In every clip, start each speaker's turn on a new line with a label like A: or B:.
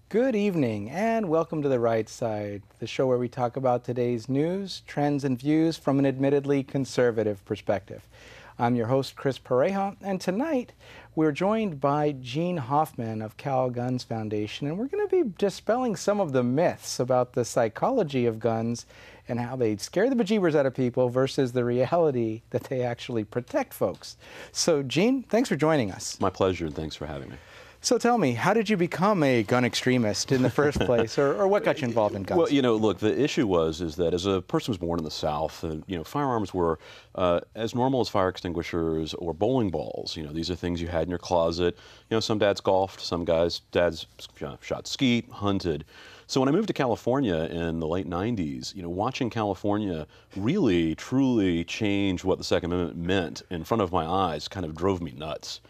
A: Good evening and welcome to The Right Side, the show where we talk about today's news, trends, and views from an admittedly conservative perspective. I'm your host, Chris Pareja, and tonight we're joined by Gene Hoffman of Calguns Foundation, and we're going to be dispelling some of the myths about the psychology of guns and how they scare the bejeebers out of people versus the reality that they actually protect folks. So, Gene, thanks for joining us.
B: My pleasure, and thanks for having me.
A: So tell me, how did you become a gun extremist in the first place, or what got you involved in guns?
B: Well, look, the issue is that as a person who was born in the South, firearms were as normal as fire extinguishers or bowling balls. These are things you had in your closet. Some dads golfed, some dads shot skeet, hunted. So when I moved to California in the late 90s, watching California really, truly change what the Second Amendment meant in front of my eyes kind of drove me nuts.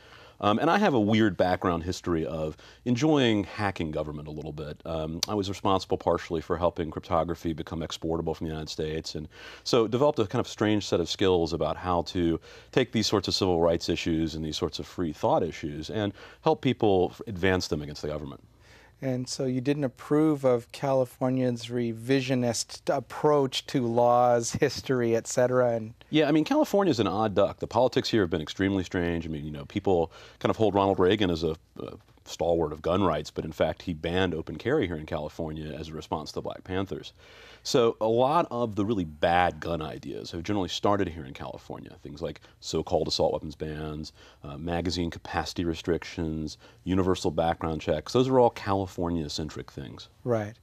B: And I have a weird background history of enjoying hacking government a little bit. I was responsible partially for helping cryptography become exportable from the United States, and so developed a kind of strange set of skills about how to take these sorts of civil rights issues and these sorts of free thought issues and help people advance them against the government.
A: And so you didn't approve of California's revisionist approach to laws, history, et cetera.
B: Yeah, California's an odd duck. The politics here have been extremely strange. People kind of hold Ronald Reagan as a stalwart of gun rights, but in fact he banned open carry here in California as a response to the Black Panthers. So a lot of the really bad gun ideas have generally started here in California. Things like so-called assault weapons bans, magazine capacity restrictions, universal background checks. Those are all California-centric things.
A: Right.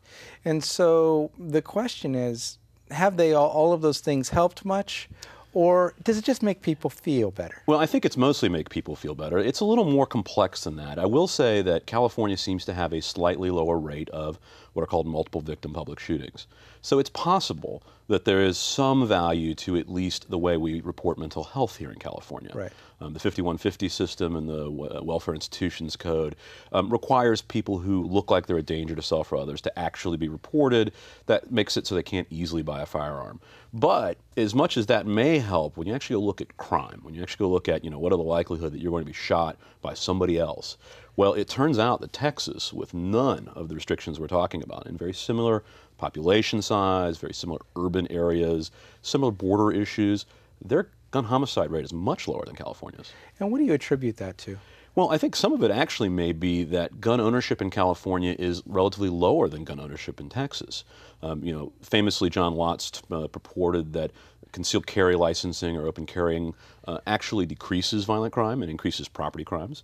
A: And so the question is, have they all of those things helped much? Or does it just make people feel better?
B: Well, I think it's mostly make people feel better. It's a little more complex than that. I will say that California seems to have a slightly lower rate of what are called multiple victim public shootings. So it's possible that there is some value to at least the way we report mental health here in California.
A: Right.
B: The 5150 system and the Welfare Institutions Code requires people who look like they're a danger to self or others to actually be reported. That makes it so they can't easily buy a firearm. But as much as that may help, when you actually go look at crime, when you actually go look at, what are the likelihood that you're going to be shot by somebody else, well, it turns out that Texas, with none of the restrictions we're talking about, in very similar population size, very similar urban areas, similar border issues, their gun homicide rate is much lower than California's.
A: And what do you attribute that to?
B: Well, I think some of it actually may be that gun ownership in California is relatively lower than gun ownership in Texas. Famously, John Lotz purported that concealed carry licensing or open carrying actually decreases violent crime and increases property crimes.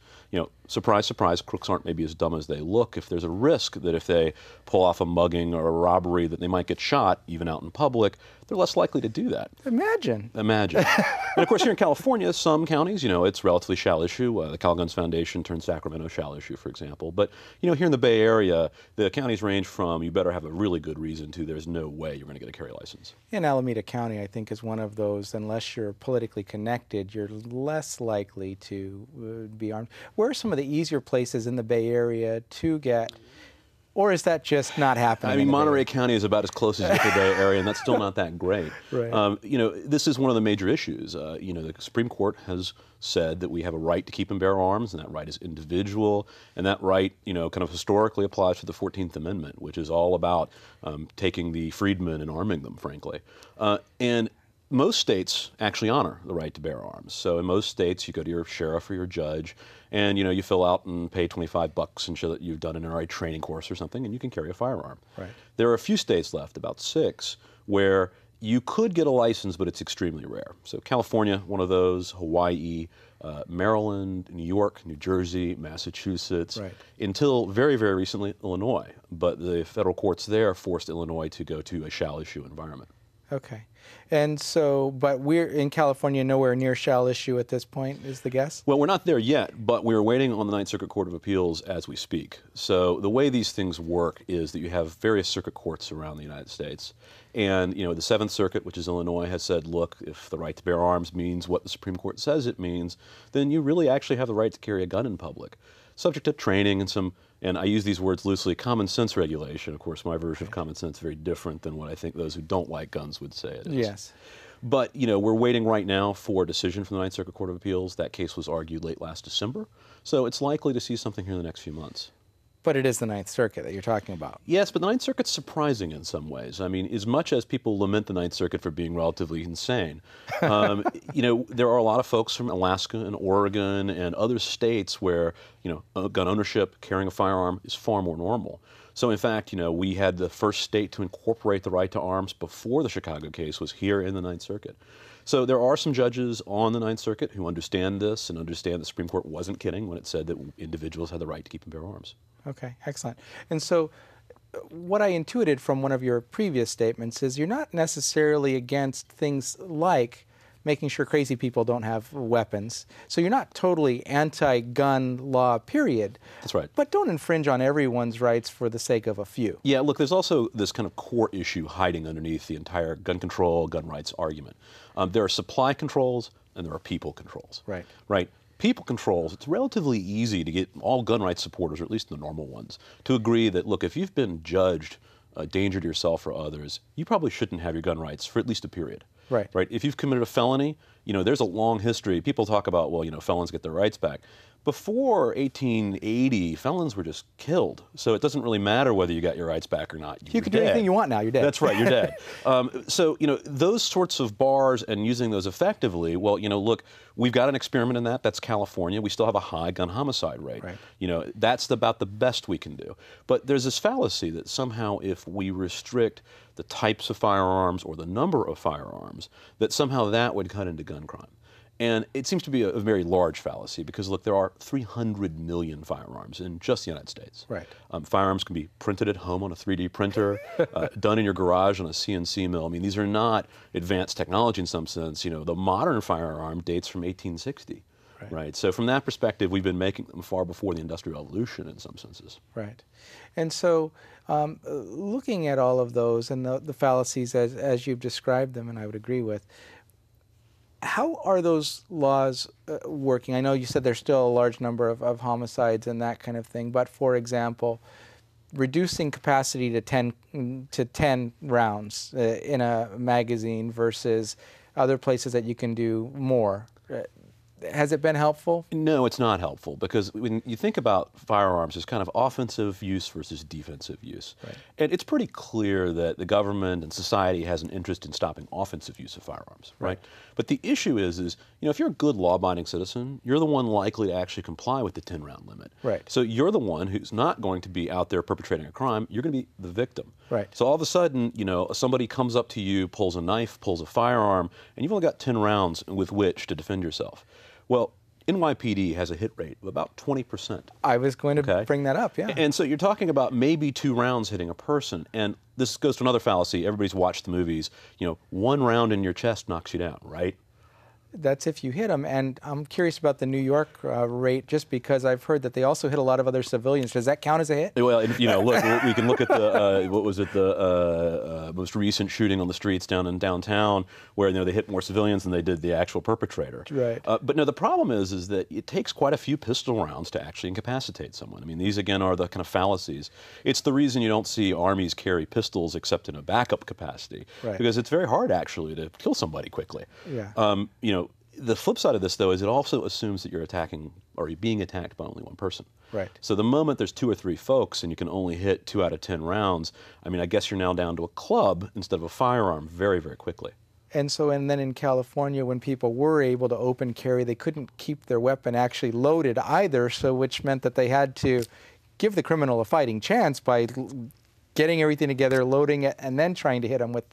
B: Surprise, surprise, crooks aren't maybe as dumb as they look. If there's a risk that if they pull off a mugging or a robbery that they might get shot, even out in public, they're less likely to do that.
A: Imagine.
B: Imagine. And of course, here in California, some counties, it's relatively shall issue. The Calguns Foundation turned Sacramento shall issue, for example. But, here in the Bay Area, the counties range from you better have a really good reason to there's no way you're going to get a carry license.
A: In Alameda County, I think, is one of those, unless you're politically connected, you're less likely to be armed. Where are some of the easier places in the Bay Area to get, or is that just not happening?
B: Monterey County is about as close as you to the Bay Area, and that's still not that great.
A: Right.
B: This is one of the major issues. The Supreme Court has said that we have a right to keep and bear arms, and that right is individual, and that right, kind of historically applies to the 14th Amendment, which is all about taking the freedmen and arming them, frankly. And most states actually honor the right to bear arms. So in most states, you go to your sheriff or your judge, and you fill out and pay $25 and show that you've done an NRA training course or something, and you can carry a firearm.
A: Right.
B: There are a few states left, about 6, where you could get a license, but it's extremely rare. So California, one of those, Hawaii, Maryland, New York, New Jersey, Massachusetts,
A: right,
B: until very, very recently, Illinois. But the federal courts there forced Illinois to go to a shall issue environment.
A: Okay. And so, but we're in California nowhere near shall issue at this point, is the guess?
B: Well, we're not there yet, but we're waiting on the Ninth Circuit Court of Appeals as we speak. So the way these things work is that you have various circuit courts around the United States. And, the Seventh Circuit, which is Illinois, has said, look, if the right to bear arms means what the Supreme Court says it means, then you really actually have the right to carry a gun in public, subject to training and some, and I use these words loosely, common sense regulation. Of course, my version of common sense is very different than what I think those who don't like guns would say it is.
A: Yes.
B: But, we're waiting right now for a decision from the Ninth Circuit Court of Appeals. That case was argued late last December. So it's likely to see something here in the next few months.
A: But it is the Ninth Circuit that you're talking about.
B: Yes, but the Ninth Circuit's surprising in some ways. I mean, as much as people lament the Ninth Circuit for being relatively insane, there are a lot of folks from Alaska and Oregon and other states where, gun ownership, carrying a firearm is far more normal. So in fact, we had the first state to incorporate the right to arms before the Chicago case was here in the Ninth Circuit. So there are some judges on the Ninth Circuit who understand this and understand the Supreme Court wasn't kidding when it said that individuals had the right to keep and bear arms.
A: Okay, excellent. And so what I intuited from one of your previous statements is you're not necessarily against things like making sure crazy people don't have weapons. So you're not totally anti-gun law, period.
B: That's right.
A: But don't infringe on everyone's rights for the sake of a few.
B: Yeah, look, there's also this kind of core issue hiding underneath the entire gun control, gun rights argument. There are supply controls and there are people controls.
A: Right.
B: Right. People controls, it's relatively easy to get all gun rights supporters, or at least the normal ones, to agree that, look, if you've been judged a danger to yourself or others, you probably shouldn't have your gun rights for at least a period.
A: Right.
B: Right. If you've committed a felony, there's a long history. People talk about, well, felons get their rights back. Before 1880, felons were just killed. So it doesn't really matter whether you got your rights back or not.
A: You can do anything you want now. You're dead.
B: That's right. You're dead. So, those sorts of bars and using those effectively, well, look, we've got an experiment in that. That's California. We still have a high gun homicide rate.
A: Right.
B: That's about the best we can do. But there's this fallacy that somehow if we restrict the types of firearms or the number of firearms, that somehow that would cut into gun crime. And it seems to be a very large fallacy because, look, there are 300 million firearms in just the United States.
A: Right.
B: Firearms can be printed at home on a 3D printer, done in your garage on a CNC mill. I mean, these are not advanced technology in some sense. The modern firearm dates from 1860. Right. So from that perspective, we've been making them far before the Industrial Revolution in some senses.
A: Right. And so looking at all of those and the fallacies as you've described them, and I would agree with, how are those laws working? I know you said there's still a large number of homicides and that kind of thing, but for example, reducing capacity to 10 rounds in a magazine versus other places that you can do more. Has it been helpful?
B: No, it's not helpful because when you think about firearms, there's kind of offensive use versus defensive use.
A: Right.
B: And it's pretty clear that the government and society has an interest in stopping offensive use of firearms, right? But the issue is if you're a good law-abiding citizen, you're the one likely to actually comply with the 10-round limit.
A: Right.
B: So you're the one who's not going to be out there perpetrating a crime. You're going to be the victim.
A: Right.
B: So all of a sudden, somebody comes up to you, pulls a knife, pulls a firearm, and you've only got 10 rounds with which to defend yourself. Well, NYPD has a hit rate of about 20%.
A: I was going to bring that up, yeah.
B: And so you're talking about maybe 2 rounds hitting a person. And this goes to another fallacy. Everybody's watched the movies. 1 round in your chest knocks you down, right?
A: That's if you hit them. And I'm curious about the New York rate, just because I've heard that they also hit a lot of other civilians. Does that count as a hit?
B: Well, look, we can look at the, the most recent shooting on the streets downtown where, they hit more civilians than they did the actual perpetrator.
A: Right.
B: But no, the problem is that it takes quite a few pistol rounds to actually incapacitate someone. I mean, these, again, are the kind of fallacies. It's the reason you don't see armies carry pistols except in a backup capacity.
A: Right.
B: Because it's very hard, actually, to kill somebody quickly.
A: Yeah.
B: The flip side of this, though, is it also assumes that you're attacking or you're being attacked by only one person.
A: Right.
B: So the moment there's 2 or 3 folks and you can only hit 2 out of 10 rounds, I mean, I guess you're now down to a club instead of a firearm very, very quickly.
A: And then in California, when people were able to open carry, they couldn't keep their weapon actually loaded either, so which meant that they had to give the criminal a fighting chance by getting everything together, loading it, and then trying to hit them with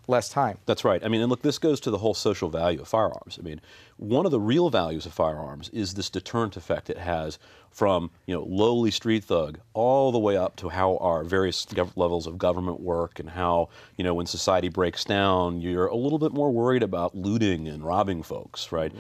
A: less time.
B: That's right. I mean, and look, this goes to the whole social value of firearms. I mean, one of the real values of firearms is this deterrent effect it has from, lowly street thug all the way up to how our various levels of government work and how, when society breaks down, you're a little bit more worried about looting and robbing folks, right?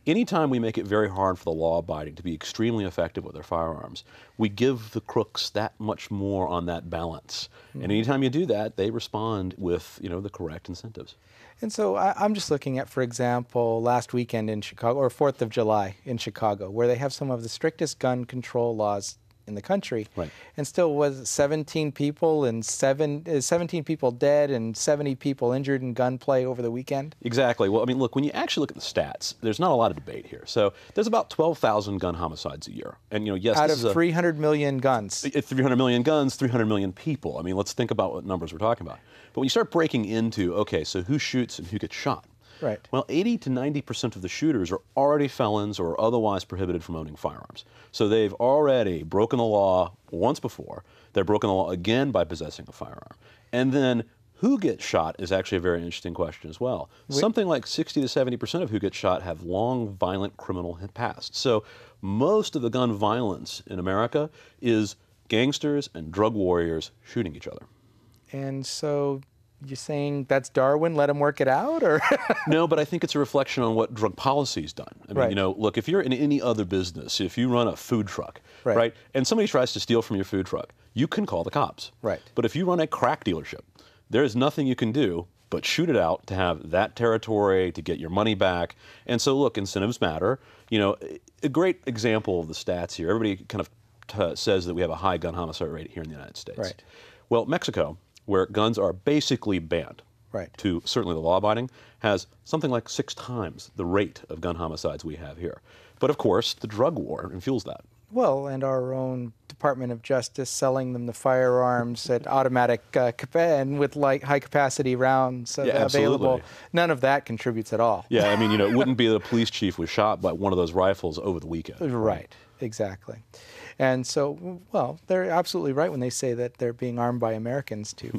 B: Anytime we make it very hard for the law-abiding to be extremely effective with their firearms, we give the crooks that much more on that balance. And anytime you do that, they respond with, the correct incentives.
A: And so I'm just looking at, for example, last weekend in Chicago, or 4th of July in Chicago, where they have some of the strictest gun control laws in the country.
B: Right.
A: And still was 17 people and 17 people dead and 70 people injured in gunplay over the weekend?
B: Exactly. Well, I mean, look, when you actually look at the stats, there's not a lot of debate here. So there's about 12,000 gun homicides a year. And, yes,
A: out
B: this
A: of
B: is
A: 300 million guns.
B: 300 million guns, 300 million people. I mean, let's think about what numbers we're talking about. But when you start breaking into, okay, so who shoots and who gets shot?
A: Right.
B: Well, 80 to 90% of the shooters are already felons or otherwise prohibited from owning firearms. So they've already broken the law once before. They're broken the law again by possessing a firearm. And then who gets shot is actually a very interesting question as well. Something like 60 to 70% of who get shot have long, violent criminal past. So most of the gun violence in America is gangsters and drug warriors shooting each other.
A: And so you're saying that's Darwin, let him work it out, or?
B: No, but I think it's a reflection on what drug policy's done. I mean,
A: Right.
B: look, if you're in any other business, if you run a food truck,
A: Right.
B: right, and somebody tries to steal from your food truck, you can call the cops.
A: Right.
B: But if you run a crack dealership, there is nothing you can do but shoot it out to have that territory, to get your money back. And so, look, incentives matter. A great example of the stats here, everybody kind of says that we have a high gun homicide rate here in the United States.
A: Right.
B: Well, Mexico, where guns are basically banned,
A: Right.
B: to certainly the law-abiding, has something like 6 times the rate of gun homicides we have here. But of course, the drug war fuels that.
A: Well, and our own Department of Justice selling them the firearms at automatic and with high-capacity rounds available.
B: Absolutely.
A: None of that contributes at all.
B: Yeah, I mean, it wouldn't be the police chief was shot by one of those rifles over the weekend.
A: Right, exactly. And so, well, they're absolutely right when they say that they're being armed by Americans to...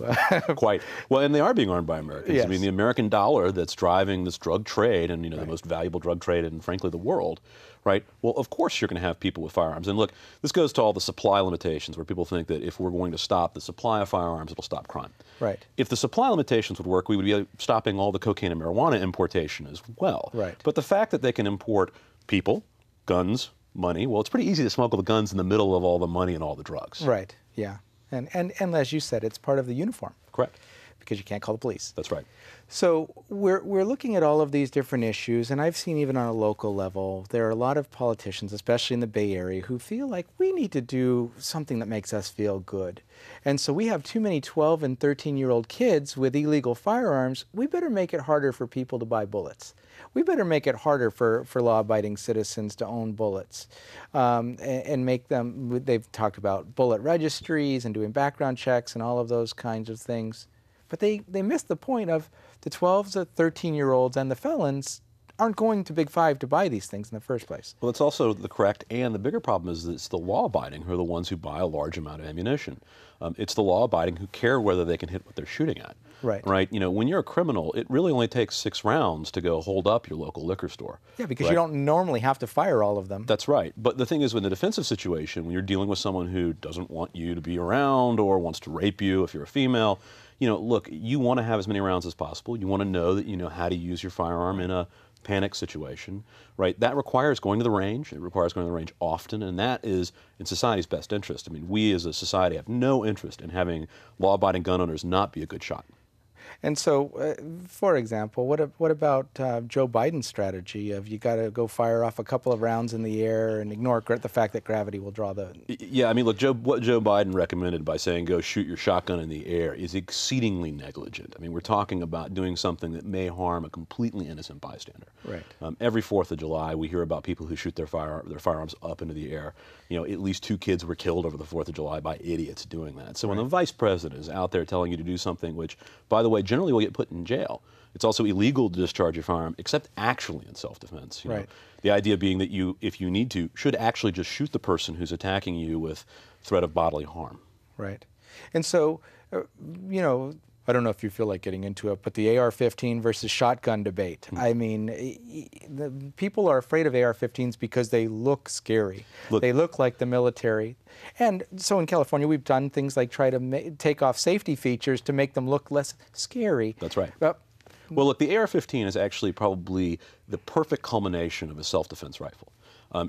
B: Quite. Well, and they are being armed by Americans.
A: Yes.
B: I mean, the American dollar that's driving this drug trade and, the most valuable drug trade in, frankly, the world, right? Well, of course you're going to have people with firearms. And look, this goes to all the supply limitations where people think that if we're going to stop the supply of firearms, it'll stop crime.
A: Right.
B: If the supply limitations would work, we would be stopping all the cocaine and marijuana importation as well.
A: Right.
B: But the fact that they can import people, guns, money, well, it's pretty easy to smuggle the guns in the middle of all the money and all the drugs.
A: Right, yeah. And as you said, it's part of the uniform.
B: Correct.
A: Because you can't call the police.
B: That's right.
A: So we're looking at all of these different issues, and I've seen even on a local level, there are a lot of politicians, especially in the Bay Area, who feel like we need to do something that makes us feel good. And so we have too many 12 and 13-year-old kids with illegal firearms. We better make it harder for people to buy bullets. We better make it harder for law-abiding citizens to own bullets and make them, they've talked about bullet registries and doing background checks and all of those kinds of things. But they missed the point of the 12s, the 13-year-olds, and the felons aren't going to Big Five to buy these things in the first place.
B: Well, it's also the correct, and the bigger problem is that it's the law-abiding who are the ones who buy a large amount of ammunition. It's the law-abiding who care whether they can hit what they're shooting at.
A: Right.
B: Right. When you're a criminal, it really only takes 6 rounds to go hold up your local liquor store.
A: Yeah, because
B: right?
A: you don't normally have to fire all of them.
B: That's right. But the thing is, in a defensive situation, when you're dealing with someone who doesn't want you to be around or wants to rape you if you're a female, look, you want to have as many rounds as possible. You want to know that you know how to use your firearm in a panic situation, right? That requires going to the range. It requires going to the range often, and that is in society's best interest. I mean, we as a society have no interest in having law-abiding gun owners not be a good shot.
A: And so, for example, what about Joe Biden's strategy of you got to go fire off a couple of rounds in the air and ignore the fact that gravity will draw the...
B: Yeah, I mean, look, what Joe Biden recommended by saying go shoot your shotgun in the air is exceedingly negligent. I mean, we're talking about doing something that may harm a completely innocent bystander.
A: Right.
B: Every 4th of July, we hear about people who shoot their firearms up into the air. At least 2 kids were killed over the 4th of July by idiots doing that. So when the vice president is out there telling you to do something which, by the way, generally will get put in jail. It's also illegal to discharge your firearm, except actually in self-defense.
A: Right.
B: The idea being that you, if you need to, should actually just shoot the person who's attacking you with threat of bodily harm.
A: Right. And so, I don't know if you feel like getting into it, but the AR-15 versus shotgun debate. I mean, the people are afraid of AR-15s because they look scary. They look like the military. And so in California, we've done things like try to take off safety features to make them look less scary.
B: That's right. Well, look, the AR-15 is actually probably the perfect culmination of a self-defense rifle.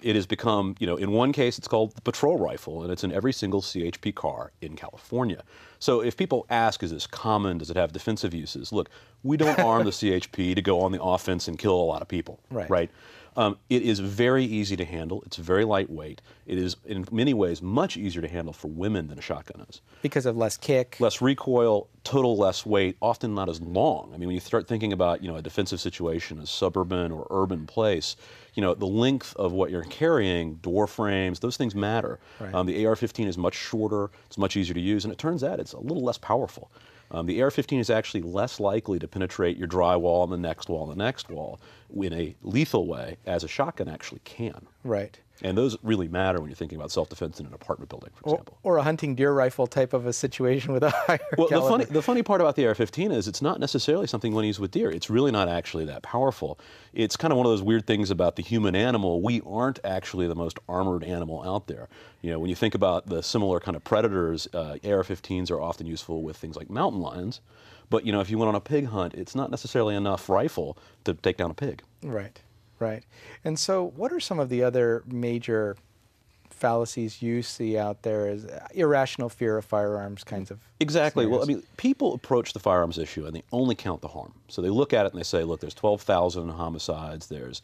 B: It has become, in one case it's called the patrol rifle, and it's in every single CHP car in California. So if people ask, is this common, does it have defensive uses? Look, we don't arm the CHP to go on the offense and kill a lot of people, right? It is very easy to handle. It's very lightweight. It is, in many ways, much easier to handle for women than a shotgun is.
A: Because of less kick?
B: Less recoil, total less weight, often not as long. I mean, when you start thinking about, a defensive situation, a suburban or urban place, the length of what you're carrying, door frames, those things matter.
A: Right.
B: The AR-15 is much shorter, it's much easier to use, and it turns out it's a little less powerful. The AR-15 is actually less likely to penetrate your drywall and the next wall and the next wall in a lethal way as a shotgun actually can.
A: Right.
B: And those really matter when you're thinking about self-defense in an apartment building, for example.
A: Or a hunting deer rifle type of a situation with a higher caliber.
B: The funny part about the AR-15 is it's not necessarily something you want to use with deer. It's really not actually that powerful. It's kind of one of those weird things about the human animal. We aren't actually the most armored animal out there. When you think about the similar kind of predators, AR-15s are often useful with things like mountain lions. But, if you went on a pig hunt, it's not necessarily enough rifle to take down a pig.
A: Right. Right. And so what are some of the other major fallacies you see out there as irrational fear of firearms kinds of
B: Exactly.
A: scenarios?
B: Well, people approach the firearms issue and they only count the harm. So they look at it and they say, look, there's 12,000 homicides, there's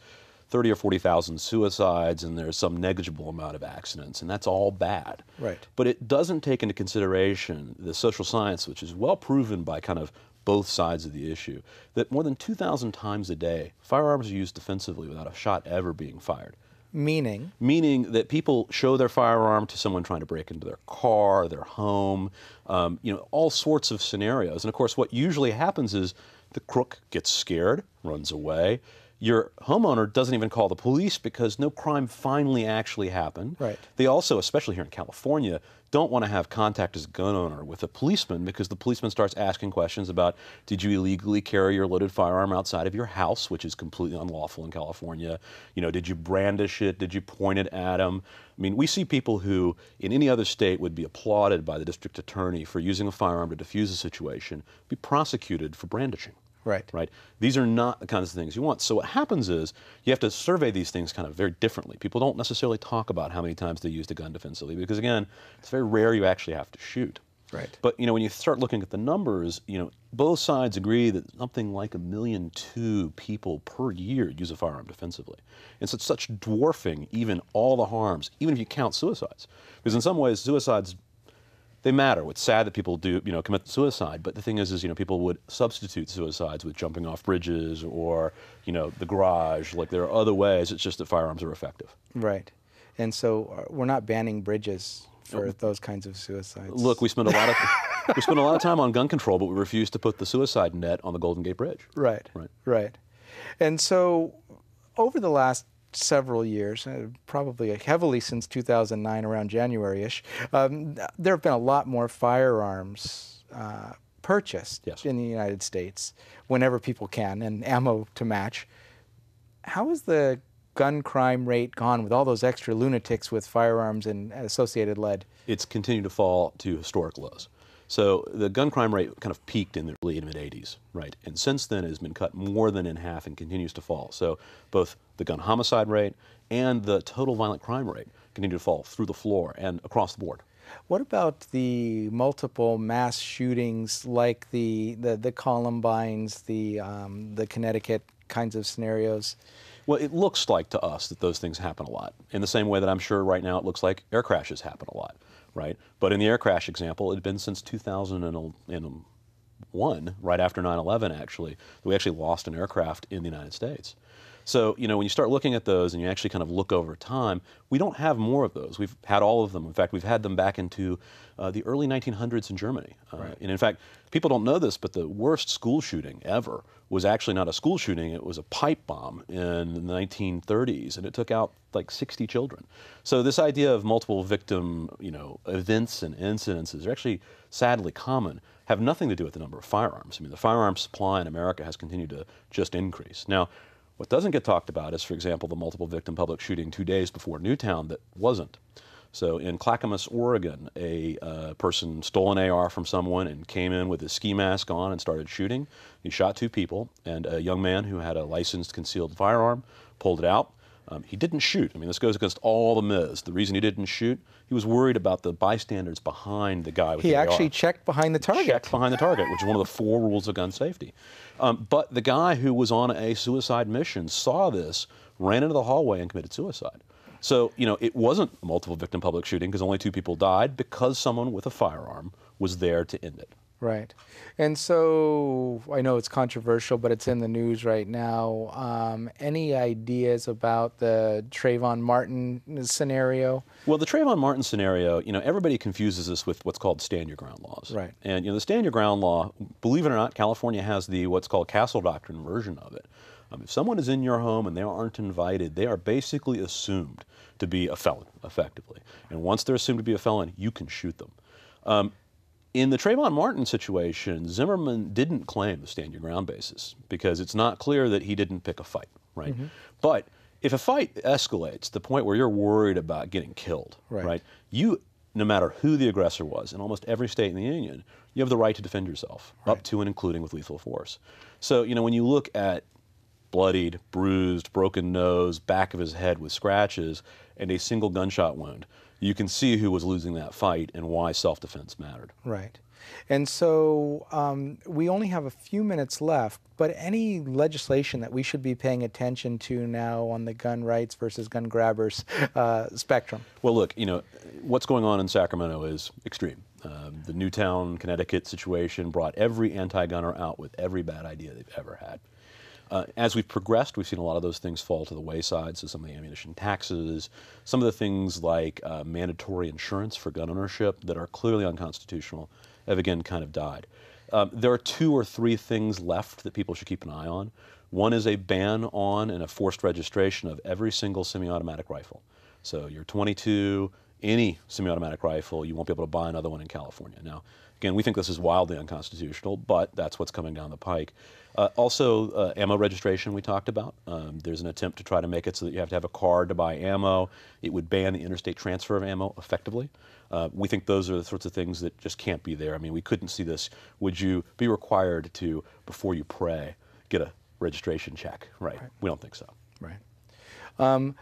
B: 30 or 40,000 suicides, and there's some negligible amount of accidents, and that's all bad.
A: Right.
B: But it doesn't take into consideration the social science, which is well proven by kind of both sides of the issue, that more than 2,000 times a day, firearms are used defensively without a shot ever being fired.
A: Meaning?
B: Meaning that people show their firearm to someone trying to break into their car, their home, all sorts of scenarios. And of course, what usually happens is the crook gets scared, runs away. Your homeowner doesn't even call the police because no crime finally actually happened.
A: Right.
B: They also, especially here in California, don't want to have contact as a gun owner with a policeman because the policeman starts asking questions about, did you illegally carry your loaded firearm outside of your house, which is completely unlawful in California? Did you brandish it? Did you point it at them? I mean, we see people who, in any other state, would be applauded by the district attorney for using a firearm to defuse a situation, be prosecuted for brandishing.
A: Right.
B: Right. These are not the kinds of things you want. So what happens is you have to survey these things kind of very differently. People don't necessarily talk about how many times they used a gun defensively because, again, it's very rare you actually have to shoot.
A: Right.
B: But, when you start looking at the numbers, both sides agree that something like 1.2 million people per year use a firearm defensively. And so it's such dwarfing even all the harms, even if you count suicides. Because in some ways, suicides, they matter. It's sad that people do, commit suicide, but the thing is, people would substitute suicides with jumping off bridges or, the garage. Like, there are other ways. It's just that firearms are effective.
A: Right. And so we're not banning bridges for those kinds of suicides.
B: Look, we spend a lot of time on gun control, but we refuse to put the suicide net on the Golden Gate Bridge.
A: Right.
B: Right.
A: Right. And so over the last several years, probably heavily since 2009, around January-ish, there have been a lot more firearms purchased in the United States whenever people can, and ammo to match. How has the gun crime rate gone with all those extra lunatics with firearms and associated lead?
B: It's continued to fall to historic lows. So the gun crime rate kind of peaked in the early and mid-'80s, right? And since then it has been cut more than in half and continues to fall. So both the gun homicide rate and the total violent crime rate continue to fall through the floor and across the board.
A: What about the multiple mass shootings like the Columbines, the Connecticut kinds of scenarios?
B: Well, it looks like to us that those things happen a lot, in the same way that I'm sure right now it looks like air crashes happen a lot, right? But in the air crash example, it had been since 2001, right after 9/11 actually, that we actually lost an aircraft in the United States. So, when you start looking at those and you actually kind of look over time, we don't have more of those. We've had all of them. In fact, we've had them back into the early 1900s in Germany.
A: Right.
B: And in fact, people don't know this, but the worst school shooting ever was actually not a school shooting. It was a pipe bomb in the 1930s, and it took out like 60 children. So this idea of multiple victim, events and incidences are actually sadly common, have nothing to do with the number of firearms. I mean, the firearms supply in America has continued to just increase. Now, what doesn't get talked about is, for example, the multiple victim public shooting 2 days before Newtown that wasn't. So in Clackamas, Oregon, a person stole an AR from someone and came in with his ski mask on and started shooting. He shot 2 people, and a young man who had a licensed concealed firearm pulled it out, He didn't shoot. I mean, this goes against all the myths. The reason he didn't shoot, he was worried about the bystanders behind the guy with the AR.
A: He actually checked behind the target.
B: Checked behind the target, which is one of the 4 rules of gun safety. But the guy who was on a suicide mission saw this, ran into the hallway, and committed suicide. So, you know, it wasn't a multiple victim public shooting because only 2 people died because someone with a firearm was there to end it.
A: Right. And so I know it's controversial, but it's in the news right now. Any ideas about the Trayvon Martin scenario?
B: Well, the Trayvon Martin scenario, you know, everybody confuses this with what's called stand your ground laws.
A: Right.
B: And, you know, the stand your ground law, believe it or not, California has the what's called Castle Doctrine version of it. If someone is in your home and they aren't invited, they are basically assumed to be a felon, effectively. And once they're assumed to be a felon, you can shoot them. In the Trayvon Martin situation, Zimmerman didn't claim the stand your ground basis because it's not clear that he didn't pick a fight, right? But if a fight escalates to the point where you're worried about getting killed, right? You, no matter who the aggressor was, in almost every state in the union, you have the right to defend yourself, up to and including with lethal force. So, you know, when you look at bloodied, bruised, broken nose, back of his head with scratches, and a single gunshot wound, you can see who was losing that fight and why self-defense mattered.
A: Right. And so we only have a few minutes left, but any legislation that we should be paying attention to now on the gun rights versus gun grabbers spectrum?
B: Well, look, you know, what's going on in Sacramento is extreme. The Newtown, Connecticut situation brought every anti-gunner out with every bad idea they've ever had. As we've progressed, we've seen a lot of those things fall to the wayside, so some of the ammunition taxes, some of the things like mandatory insurance for gun ownership that are clearly unconstitutional have again kind of died. There are 2 or 3 things left that people should keep an eye on. One is a ban on and a forced registration of every single semi-automatic rifle. So your .22, any semi-automatic rifle, you won't be able to buy another one in California. Now, again, we think this is wildly unconstitutional, but that's what's coming down the pike. Also, ammo registration we talked about. There's an attempt to try to make it so that you have to have a card to buy ammo. It would ban the interstate transfer of ammo effectively. We think those are the sorts of things that just can't be there. I mean, we couldn't see this. Would you be required to, before you pray, get a registration check? Right. We don't think so.
A: Right.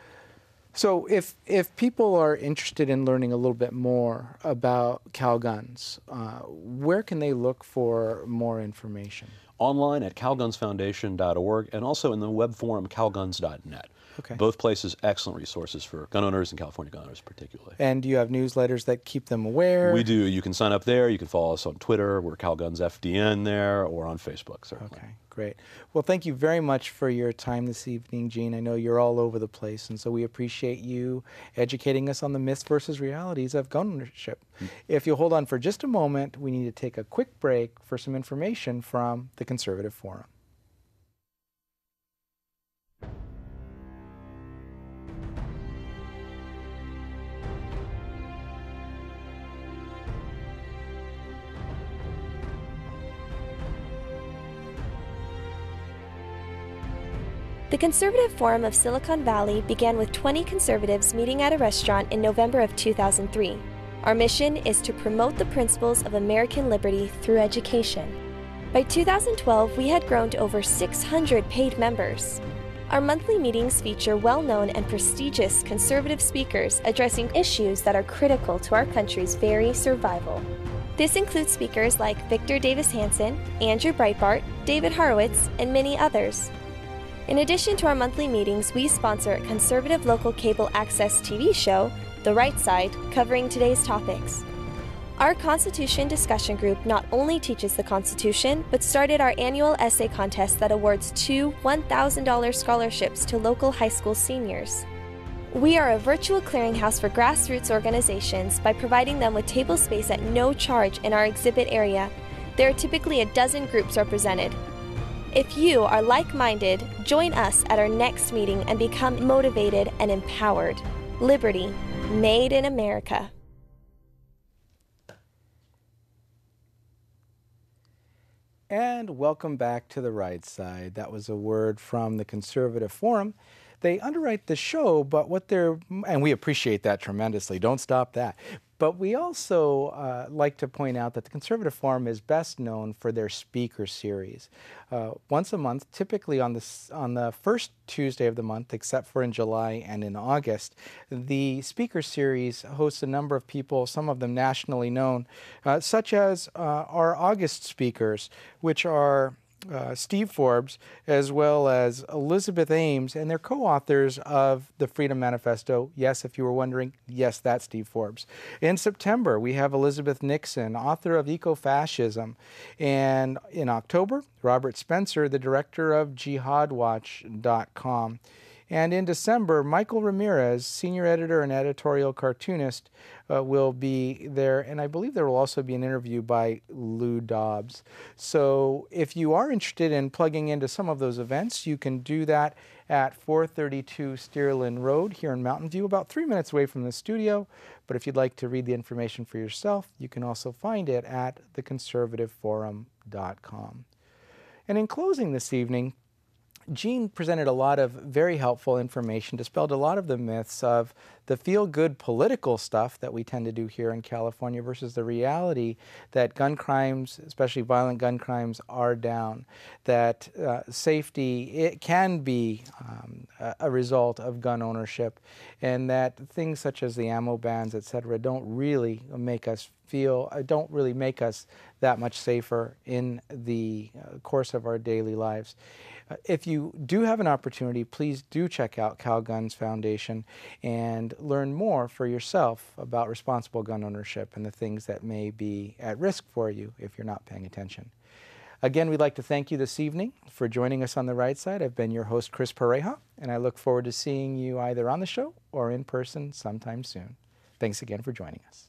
A: So if people are interested in learning a little bit more about Calguns, where can they look for more information?
B: Online at calgunsfoundation.org and also in the web forum calguns.net.
A: Okay.
B: Both places excellent resources for gun owners and California gun owners particularly.
A: And do you have newsletters that keep them aware?
B: We do. You can sign up there. You can follow us on Twitter. We're CalgunsFDN there, or on Facebook, certainly.
A: Okay, great. Well, thank you very much for your time this evening, Gene. I know you're all over the place, and so we appreciate you educating us on the myths versus realities of gun ownership. If you'll hold on for just a moment, we need to take a quick break for some information from the Conservative Forum.
C: The Conservative Forum of Silicon Valley began with 20 conservatives meeting at a restaurant in November of 2003. Our mission is to promote the principles of American liberty through education. By 2012, we had grown to over 600 paid members. Our monthly meetings feature well-known and prestigious conservative speakers addressing issues that are critical to our country's very survival. This includes speakers like Victor Davis Hanson, Andrew Breitbart, David Horowitz, and many others. In addition to our monthly meetings, we sponsor a conservative local cable access TV show, The Right Side, covering today's topics. Our Constitution discussion group not only teaches the Constitution, but started our annual essay contest that awards 2 $1,000 scholarships to local high school seniors. We are a virtual clearinghouse for grassroots organizations by providing them with table space at no charge in our exhibit area. There are typically a dozen groups represented. If you are like-minded, join us at our next meeting and become motivated and empowered. Liberty, made in America.
A: And welcome back to the Right Side. That was a word from the Conservative Forum. They underwrite the show, but and we appreciate that tremendously. Don't stop that. But we also like to point out that the Conservative Forum is best known for their speaker series. Once a month, typically on the first Tuesday of the month, except for in July and in August, the speaker series hosts a number of people, some of them nationally known, such as our August speakers, which are Steve Forbes, as well as Elizabeth Ames, and they're co-authors of the Freedom Manifesto. Yes, if you were wondering, yes, that's Steve Forbes. In September, we have Elizabeth Nixon, author of Ecofascism. And in October, Robert Spencer, the director of jihadwatch.com. And in December, Michael Ramirez, senior editor and editorial cartoonist, will be there. And I believe there will also be an interview by Lou Dobbs. So if you are interested in plugging into some of those events, you can do that at 432 Steerlin Road here in Mountain View, about 3 minutes away from the studio. But if you'd like to read the information for yourself, you can also find it at theconservativeforum.com. And in closing this evening, Gene presented a lot of very helpful information, dispelled a lot of the myths of the feel-good political stuff that we tend to do here in California versus the reality that gun crimes, especially violent gun crimes, are down, that safety, it can be a result of gun ownership, and that things such as the ammo bans, etc., don't really make us that much safer in the course of our daily lives. If you do have an opportunity, please do check out Calguns Foundation and learn more for yourself about responsible gun ownership and the things that may be at risk for you if you're not paying attention. Again, we'd like to thank you this evening for joining us on The Right Side. I've been your host, Chris Pareja, and I look forward to seeing you either on the show or in person sometime soon. Thanks again for joining us.